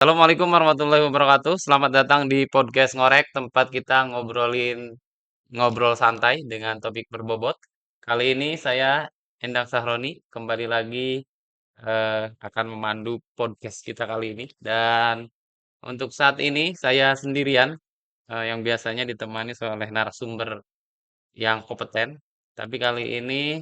Assalamualaikum warahmatullahi wabarakatuh. Selamat datang di podcast Ngorek, tempat kita ngobrol santai dengan topik berbobot. Kali ini saya Endang Sahroni kembali lagi akan memandu podcast kita kali ini. Dan untuk saat ini saya sendirian yang biasanya ditemani oleh narasumber yang kompeten. Tapi kali ini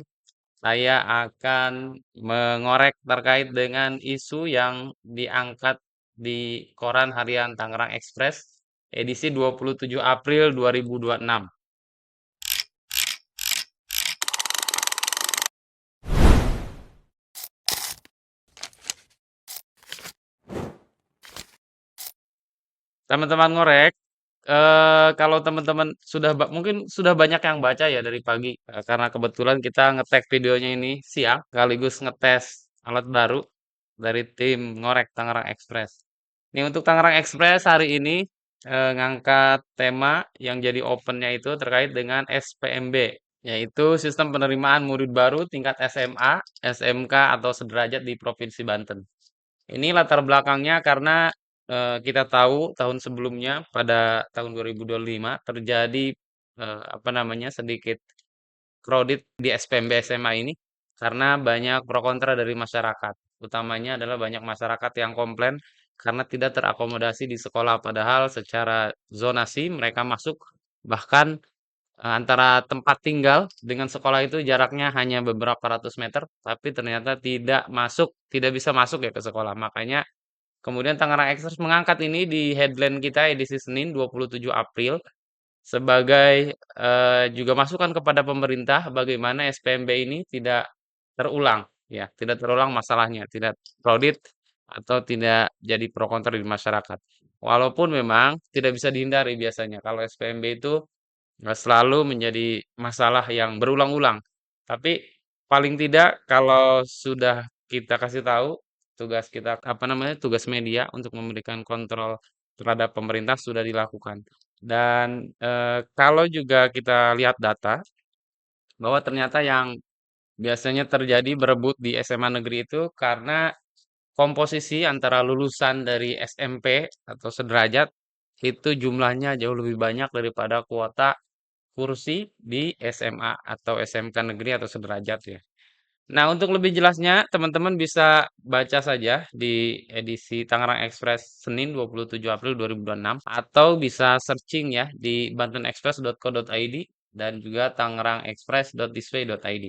saya akan mengorek terkait dengan isu yang diangkat di koran harian Tangerang Express edisi 27 April 2026. Teman-teman ngorek, kalau teman-teman mungkin sudah banyak yang baca ya dari pagi, karena kebetulan kita ngetek videonya ini siang, sekaligus ngetes alat baru dari tim ngorek Tangerang Express. Nih untuk Tangerang Express hari ini ngangkat tema yang jadi opennya itu terkait dengan SPMB, yaitu Sistem Penerimaan Murid Baru tingkat SMA, SMK atau sederajat di Provinsi Banten. Ini latar belakangnya karena kita tahu tahun sebelumnya pada tahun 2025 terjadi apa namanya sedikit kredit di SPMB SMA ini karena banyak pro kontra dari masyarakat. Utamanya adalah banyak masyarakat yang komplain karena tidak terakomodasi di sekolah. Padahal secara zonasi mereka masuk bahkan antara tempat tinggal dengan sekolah itu jaraknya hanya beberapa ratus meter, tapi ternyata tidak bisa masuk ya ke sekolah. Makanya kemudian Tangerang Express mengangkat ini di headline kita edisi Senin 27 April sebagai juga masukan kepada pemerintah bagaimana SPMB ini tidak terulang, ya, tidak terulang masalahnya, tidak kredit atau tidak jadi pro kontra di masyarakat. Walaupun memang tidak bisa dihindari biasanya kalau SPMB itu selalu menjadi masalah yang berulang-ulang. Tapi paling tidak kalau sudah kita kasih tahu tugas kita apa namanya tugas media untuk memberikan kontrol terhadap pemerintah sudah dilakukan. Dan kalau juga kita lihat data bahwa ternyata yang biasanya terjadi berebut di SMA negeri itu karena komposisi antara lulusan dari SMP atau sederajat itu jumlahnya jauh lebih banyak daripada kuota kursi di SMA atau SMK negeri atau sederajat ya. Nah, untuk lebih jelasnya, teman-teman bisa baca saja di edisi Tangerang Express Senin 27 April 2026 atau bisa searching ya di bantenexpress.co.id dan juga tangerangexpress.display.id.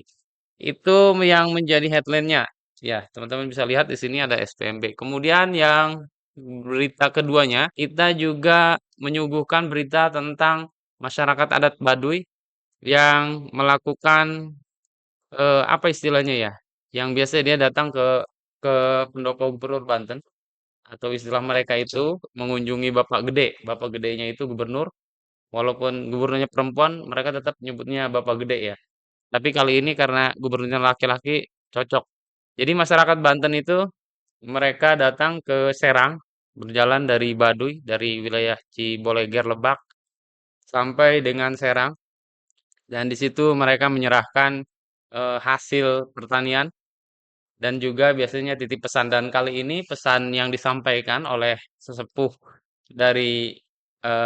Itu yang menjadi headline-nya. Ya, teman-teman bisa lihat di sini ada SPMB. Kemudian yang berita keduanya, kita juga menyuguhkan berita tentang masyarakat adat Baduy yang melakukan apa istilahnya ya? Yang biasanya dia datang ke pendopo gubernur Banten atau istilah mereka itu mengunjungi Bapak Gede. Bapak gedenya itu gubernur, walaupun gubernurnya perempuan, mereka tetap nyebutnya Bapak Gede ya. Tapi kali ini karena gubernurnya laki-laki cocok. Jadi masyarakat Banten itu mereka datang ke Serang, berjalan dari Baduy, dari wilayah Ciboleger Lebak sampai dengan Serang dan di situ mereka menyerahkan hasil pertanian dan juga biasanya titip pesan. Dan kali ini pesan yang disampaikan oleh sesepuh dari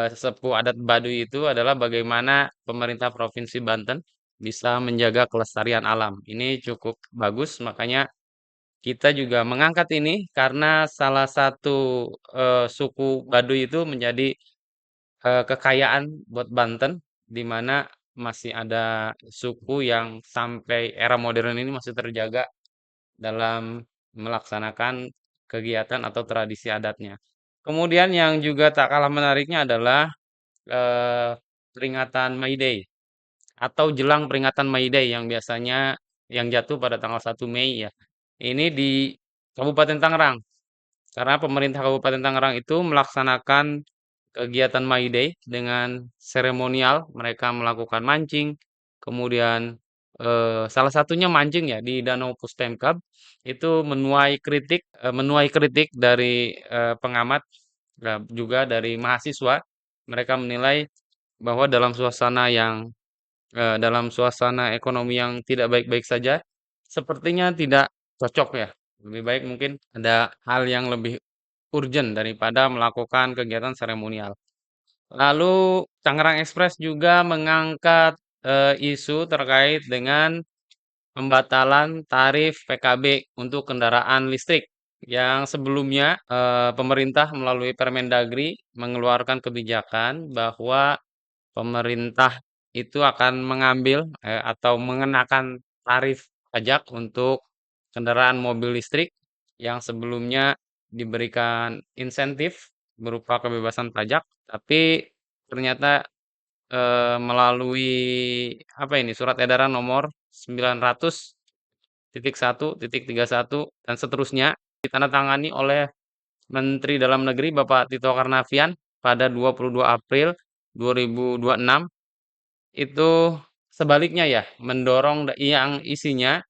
sesepuh adat Baduy itu adalah bagaimana pemerintah Provinsi Banten bisa menjaga kelestarian alam. Ini cukup bagus, makanya kita juga mengangkat ini karena salah satu suku Baduy itu menjadi kekayaan buat Banten, di mana masih ada suku yang sampai era modern ini masih terjaga dalam melaksanakan kegiatan atau tradisi adatnya. Kemudian yang juga tak kalah menariknya adalah eh, peringatan May Day atau jelang peringatan May Day yang biasanya yang jatuh pada tanggal 1 Mei ya. Ini di Kabupaten Tangerang. Karena pemerintah Kabupaten Tangerang itu melaksanakan kegiatan May Day dengan seremonial, mereka melakukan mancing, kemudian salah satunya mancing ya di Danau Pustemkab itu menuai kritik dari pengamat juga dari mahasiswa. Mereka menilai bahwa dalam suasana ekonomi yang tidak baik-baik saja, sepertinya tidak cocok ya. Lebih baik mungkin ada hal yang lebih urgent daripada melakukan kegiatan seremonial. Lalu Tangerang Express juga mengangkat isu terkait dengan pembatalan tarif PKB untuk kendaraan listrik yang sebelumnya pemerintah melalui Permendagri mengeluarkan kebijakan bahwa pemerintah itu akan mengambil atau mengenakan tarif pajak untuk kendaraan mobil listrik yang sebelumnya diberikan insentif berupa kebebasan pajak, tapi ternyata melalui apa ini surat edaran nomor 900.1.31 dan seterusnya ditandatangani oleh Menteri Dalam Negeri Bapak Tito Karnavian pada 22 April 2026 itu sebaliknya ya mendorong yang isinya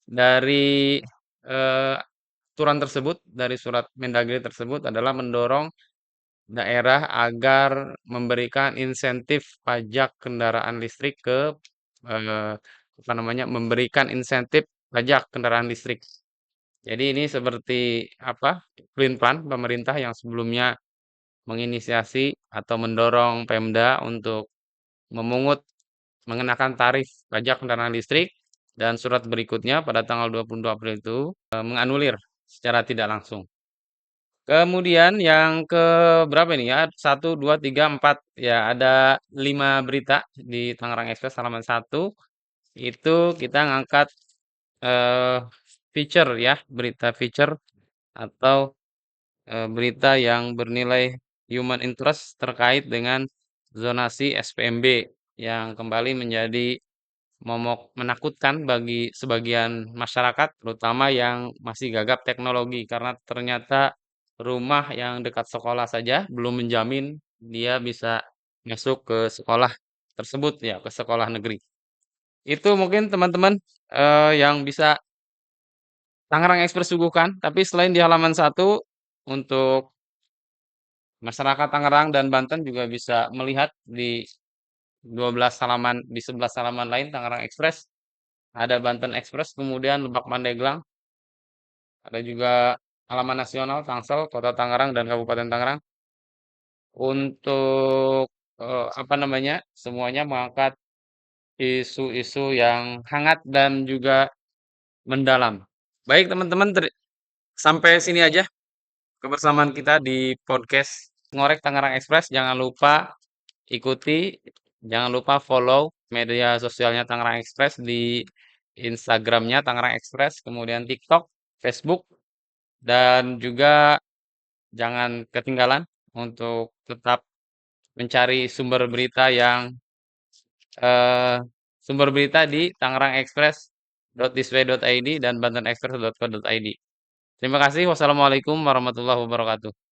dari eh, aturan tersebut dari surat Mendagri tersebut adalah mendorong daerah agar memberikan insentif pajak kendaraan listrik ke apa namanya memberikan insentif pajak kendaraan listrik. Jadi ini seperti apa? Clean plan pemerintah yang sebelumnya menginisiasi atau mendorong Pemda untuk memungut mengenakan tarif pajak kendaraan listrik dan surat berikutnya pada tanggal 22 April itu menganulir secara tidak langsung. Kemudian yang ke berapa ini ya? Satu, 2, 3, 4. Ya, ada 5 berita di Tangerang Express halaman 1. Itu kita ngangkat eh, feature ya, berita feature atau berita yang bernilai human interest terkait dengan zonasi SPMB yang kembali menjadi momok menakutkan bagi sebagian masyarakat, terutama yang masih gagap teknologi, karena ternyata rumah yang dekat sekolah saja belum menjamin dia bisa masuk ke sekolah tersebut ya, ke sekolah negeri. Itu mungkin teman-teman yang bisa Tangerang Express suguhkan, tapi selain di halaman 1 untuk masyarakat Tangerang dan Banten juga bisa melihat di 12 halaman di 11 halaman lain Tangerang Express. Ada Banten Express, kemudian Lebak Pandeglang, ada juga halaman nasional Tangsel, Kota Tangerang dan Kabupaten Tangerang. Untuk apa namanya? Semuanya mengangkat isu-isu yang hangat dan juga mendalam. Baik teman-teman, sampai sini aja kebersamaan kita di podcast Ngorek Tangerang Express. Jangan lupa ikuti, jangan lupa follow media sosialnya Tangerang Express di Instagramnya Tangerang Express, kemudian TikTok, Facebook, dan juga jangan ketinggalan untuk tetap mencari eh, sumber berita di tangerangexpress.display.id dan bantenexpress.co.id. Terima kasih. Wassalamualaikum warahmatullahi wabarakatuh.